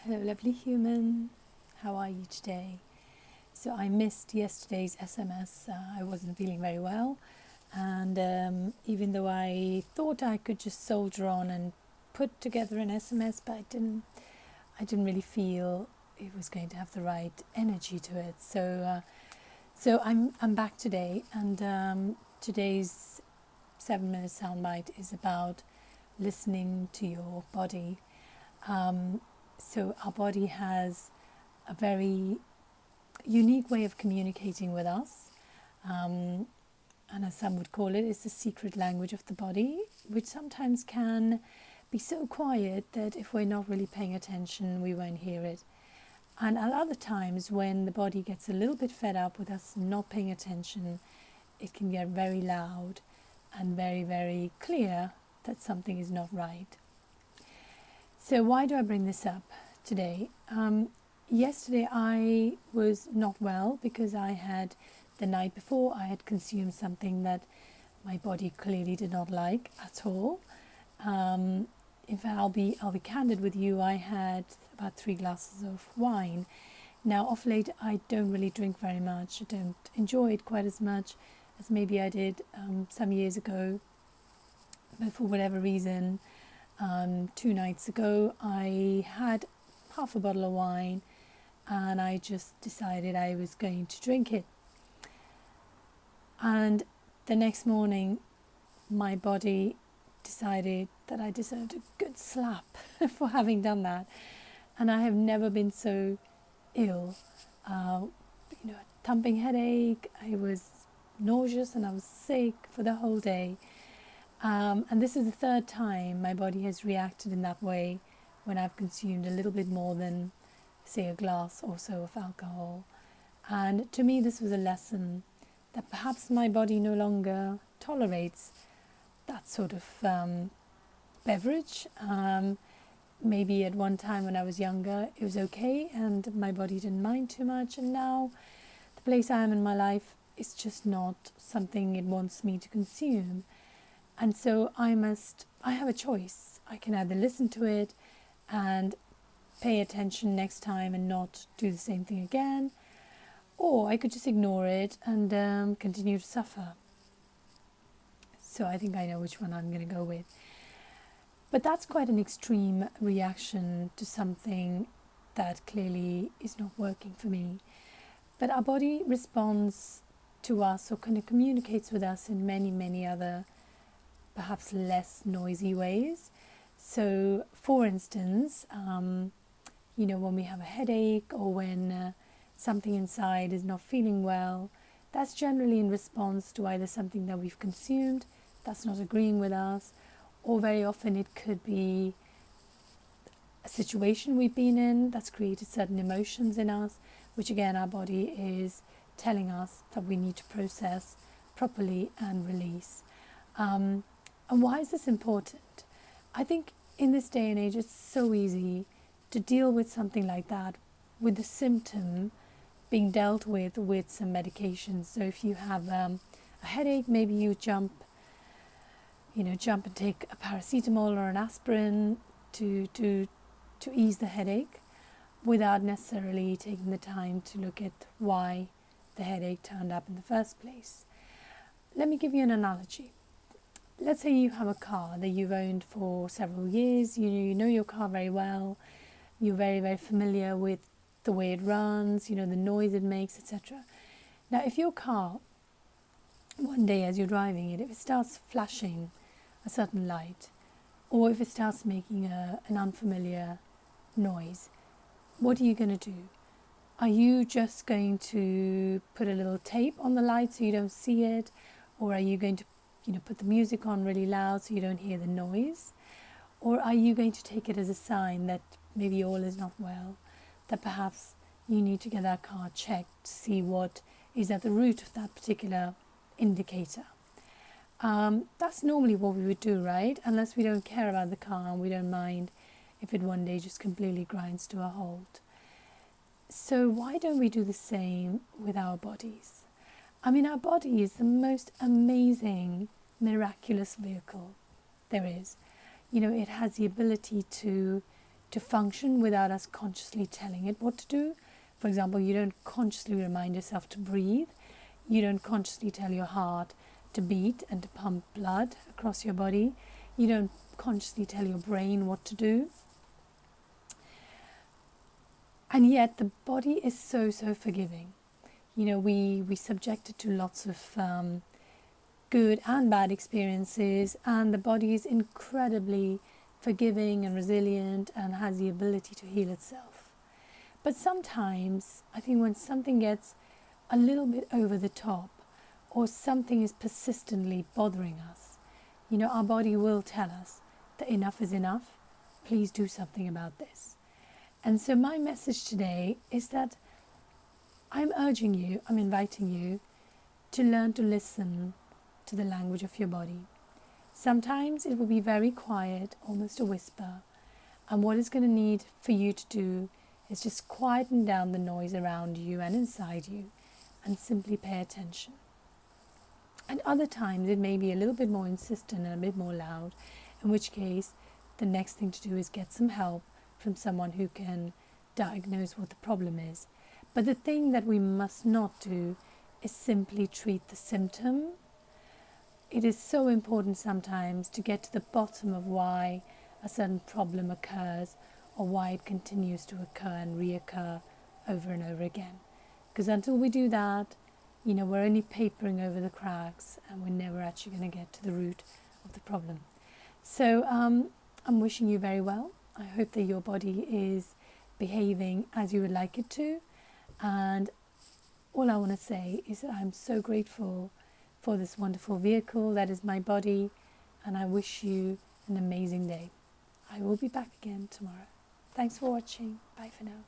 Hello, lovely human. How are you today? So I missed yesterday's SMS. I wasn't feeling very well, and even though I thought I could just soldier on and put together an SMS, but I didn't really feel it was going to have the right energy to it. So I'm back today, and today's 7-minute soundbite is about listening to your body. So our body has a very unique way of communicating with us, and as some would call it, it's the secret language of the body, which sometimes can be so quiet that if we're not really paying attention, we won't hear it. And at other times, when the body gets a little bit fed up with us not paying attention, it can get very loud and very, very clear that something is not right. So why do I bring this up today? Yesterday I was not well because the night before I had consumed something that my body clearly did not like at all. In fact, I'll be candid with you. I had about 3 glasses of wine. Now, off late, I don't really drink very much. I don't enjoy it quite as much as maybe I did some years ago. But for whatever reason, 2 nights ago, I had half a bottle of wine, and I just decided I was going to drink it. And the next morning, my body decided that I deserved a good slap for having done that. And I have never been so ill. A thumping headache, I was nauseous, and I was sick for the whole day. And this is the 3rd time my body has reacted in that way when I've consumed a little bit more than, say, a glass or so of alcohol. And to me, this was a lesson that perhaps my body no longer tolerates that sort of beverage. Maybe at one time when I was younger, it was okay and my body didn't mind too much. And now the place I am in my life is just not something it wants me to consume. And so I have a choice. I can either listen to it and pay attention next time and not do the same thing again, or I could just ignore it and continue to suffer. So I think I know which one I'm going to go with. But that's quite an extreme reaction to something that clearly is not working for me. But our body responds to us or kind of communicates with us in many, many other perhaps less noisy ways. So, for instance, when we have a headache or when something inside is not feeling well, that's generally in response to either something that we've consumed that's not agreeing with us, or very often it could be a situation we've been in that's created certain emotions in us, which again our body is telling us that we need to process properly and release. And why is this important? I think in this day and age, it's so easy to deal with something like that with the symptom being dealt with some medications. So if you have a headache, maybe you jump and take a paracetamol or an aspirin to ease the headache without necessarily taking the time to look at why the headache turned up in the first place. Let me give you an analogy. Let's say you have a car that you've owned for several years. You know your car very well. You're very, very familiar with the way it runs, the noise it makes, etc. Now, if your car, one day as you're driving it, if it starts flashing a certain light, or if it starts making an unfamiliar noise, what are you going to do? Are you just going to put a little tape on the light so you don't see it? Or are you going to put the music on really loud so you don't hear the noise? Or are you going to take it as a sign that maybe all is not well, that perhaps you need to get that car checked to see what is at the root of that particular indicator? That's normally what we would do, right? Unless we don't care about the car and we don't mind if it one day just completely grinds to a halt. So why don't we do the same with our bodies? I mean, our body is the most amazing, miraculous vehicle there is. It has the ability to to function without us consciously telling it what to do. For example, you don't consciously remind yourself to breathe. You don't consciously tell your heart to beat and to pump blood across your body. You don't consciously tell your brain what to do. And yet the body is so forgiving. We subject it to lots of good and bad experiences, and the body is incredibly forgiving and resilient and has the ability to heal itself. But sometimes, I think when something gets a little bit over the top, or something is persistently bothering us, our body will tell us that enough is enough. Please do something about this. And so my message today is that I'm inviting you to learn to listen to the language of your body. Sometimes it will be very quiet, almost a whisper. And what it's going to need for you to do is just quieten down the noise around you and inside you and simply pay attention. And other times it may be a little bit more insistent and a bit more loud, in which case the next thing to do is get some help from someone who can diagnose what the problem is. But the thing that we must not do is simply treat the symptom. It is so important sometimes to get to the bottom of why a certain problem occurs or why it continues to occur and reoccur over and over again. Because until we do that, we're only papering over the cracks and we're never actually going to get to the root of the problem. So I'm wishing you very well. I hope that your body is behaving as you would like it to. And all I want to say is that I'm so grateful for this wonderful vehicle that is my body, and I wish you an amazing day. I will be back again tomorrow. Thanks for watching. Bye for now.